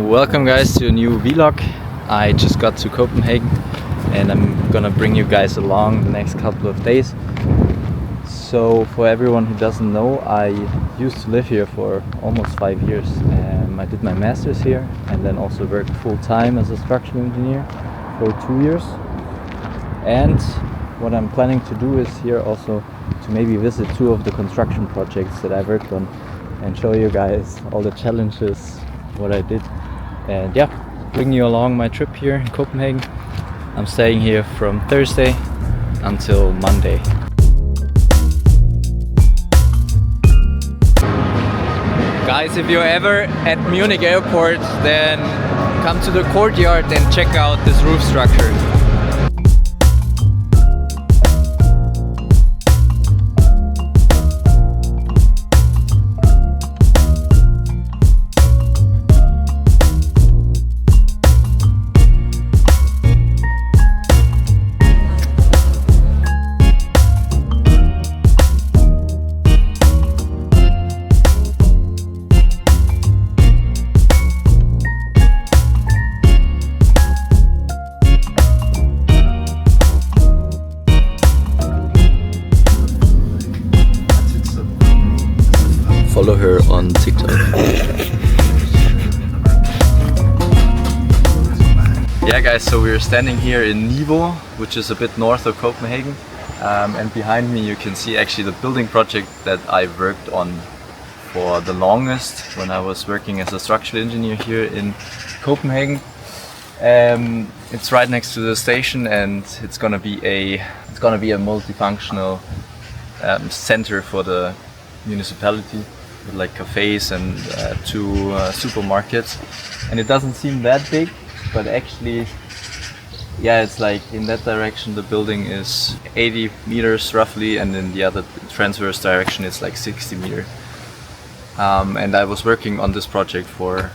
welcome guys to a new vlog. I just got to Copenhagen and I'm gonna bring you guys along the next couple of days. So for everyone who doesn't know, I used to live here for almost 5 years. I did my master's here and then also worked full-time as a structural engineer for 2 years. And what I'm planning to do is here also to maybe visit 2 of the construction projects that I worked on and show you guys all the challenges, what I did, and yeah, bring you along my trip here in Copenhagen. I'm staying here from Thursday until Monday. Guys, if you're ever at Munich airport, then come to the courtyard and check out this roof structure. Follow her on TikTok. Yeah guys, so we're standing here in Niveau, which is a bit north of Copenhagen, and behind me you can see actually the building project that I worked on for the longest when I was working as a structural engineer here in Copenhagen. It's right next to the station and it's gonna be a multifunctional center for the municipality, with like cafes and 2 supermarkets. And it doesn't seem that big, but actually, yeah, it's like in that direction the building is 80 meters roughly, and in the other transverse direction it's like 60 meters. And I was working on this project for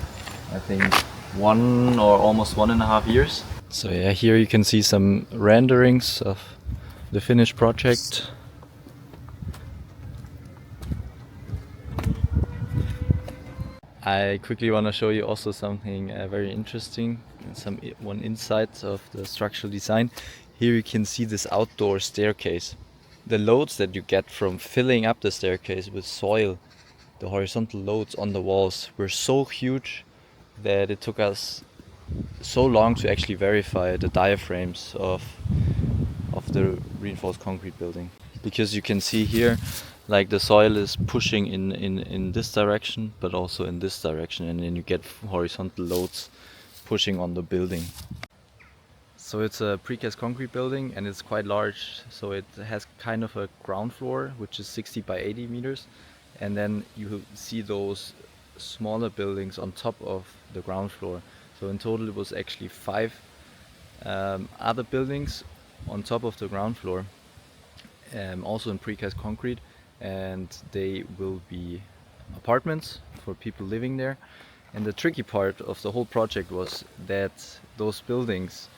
I think 1 or almost 1.5 years. So yeah, here you can see some renderings of the finished project. I quickly want to show you also something very interesting, one insight of the structural design. Here you can see this outdoor staircase. The loads that you get from filling up the staircase with soil, the horizontal loads on the walls, were so huge that it took us so long to actually verify the diaphragms of the reinforced concrete building. Because you can see here, like the soil is pushing in this direction, but also in this direction, and then you get horizontal loads pushing on the building. So it's a precast concrete building and it's quite large, so it has kind of a ground floor which is 60 by 80 meters, and then you see those smaller buildings on top of the ground floor. So in total it was actually 5 other buildings on top of the ground floor, also in precast concrete. And they will be apartments for people living there. And the tricky part of the whole project was that those buildings,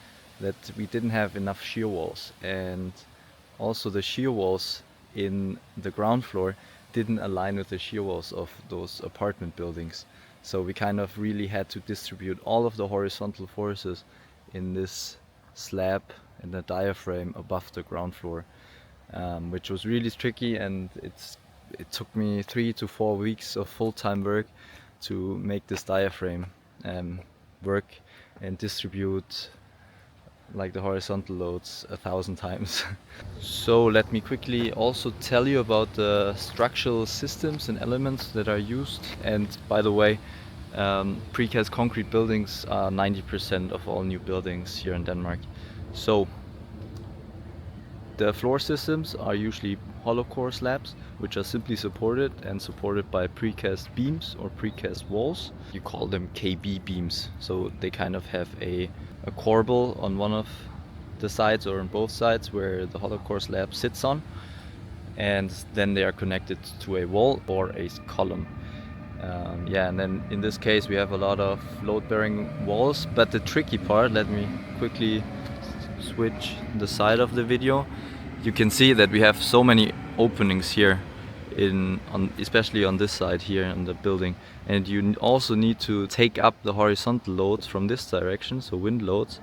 that we didn't have enough shear walls, and also the shear walls in the ground floor didn't align with the shear walls of those apartment buildings. So we kind of really had to distribute all of the horizontal forces in this slab and the diaphragm above the ground floor. Which was really tricky, and it took me 3 to 4 weeks of full-time work to make this diaphragm work and distribute like the horizontal loads 1,000 times. So let me quickly also tell you about the structural systems and elements that are used. And by the way, precast concrete buildings are 90% of all new buildings here in Denmark. So the floor systems are usually hollow core slabs, which are simply supported by precast beams or precast walls. You call them KB beams. So they kind of have a corbel on one of the sides or on both sides where the hollow core slab sits on, and then they are connected to a wall or a column. Yeah, and then in this case we have a lot of load-bearing walls. But the tricky part, let me quickly switch the side of the video. You can see that we have so many openings here especially on this side here on the building. And you also need to take up the horizontal loads from this direction, so wind loads.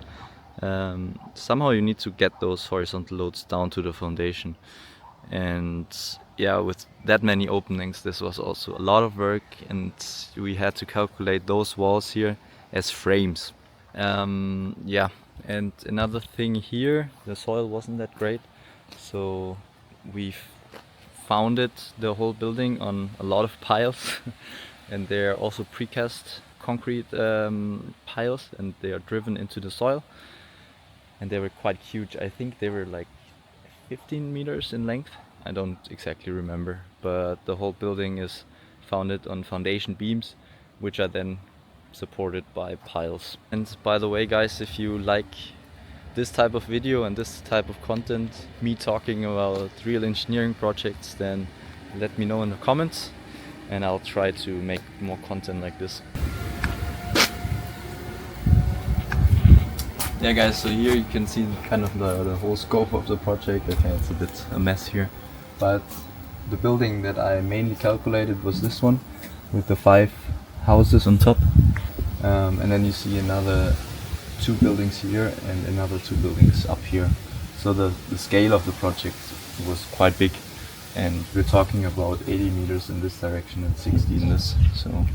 Somehow you need to get those horizontal loads down to the foundation. And yeah, with that many openings, this was also a lot of work, and we had to calculate those walls here as frames. Yeah, and another thing here, the soil wasn't that great, so we founded the whole building on a lot of piles, and they're also precast concrete piles, and they are driven into the soil, and they were quite huge. I think they were like 15 meters in length. I don't exactly remember, but the whole building is founded on foundation beams, which are then supported by piles. And by the way, guys, if you like this type of video and this type of content, me talking about real engineering projects, then let me know in the comments, and I'll try to make more content like this. Yeah, guys, so here you can see kind of the whole scope of the project. Okay, it's a bit a mess here, but the building that I mainly calculated was this one with the 5 houses on top, and then you see another 2 buildings here and another 2 buildings up here. So the scale of the project was quite big, and we're talking about 80 meters in this direction and 60 in this. So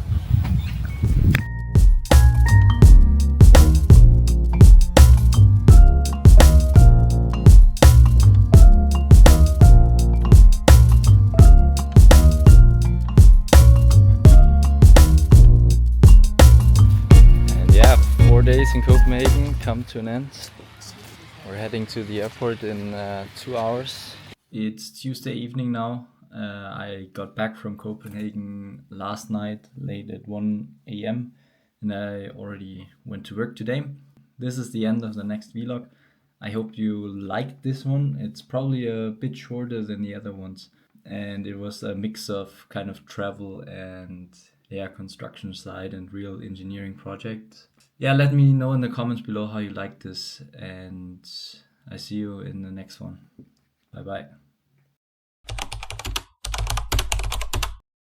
days in Copenhagen come to an end. We're heading to the airport in 2 hours. It's Tuesday evening now. I got back from Copenhagen last night late at 1 a.m. and I already went to work today. This is the end of the next vlog. I hope you liked this one. It's probably a bit shorter than the other ones, and it was a mix of kind of travel and construction site and real engineering project. Yeah, let me know in the comments below how you like this, and I see you in the next one. Bye bye.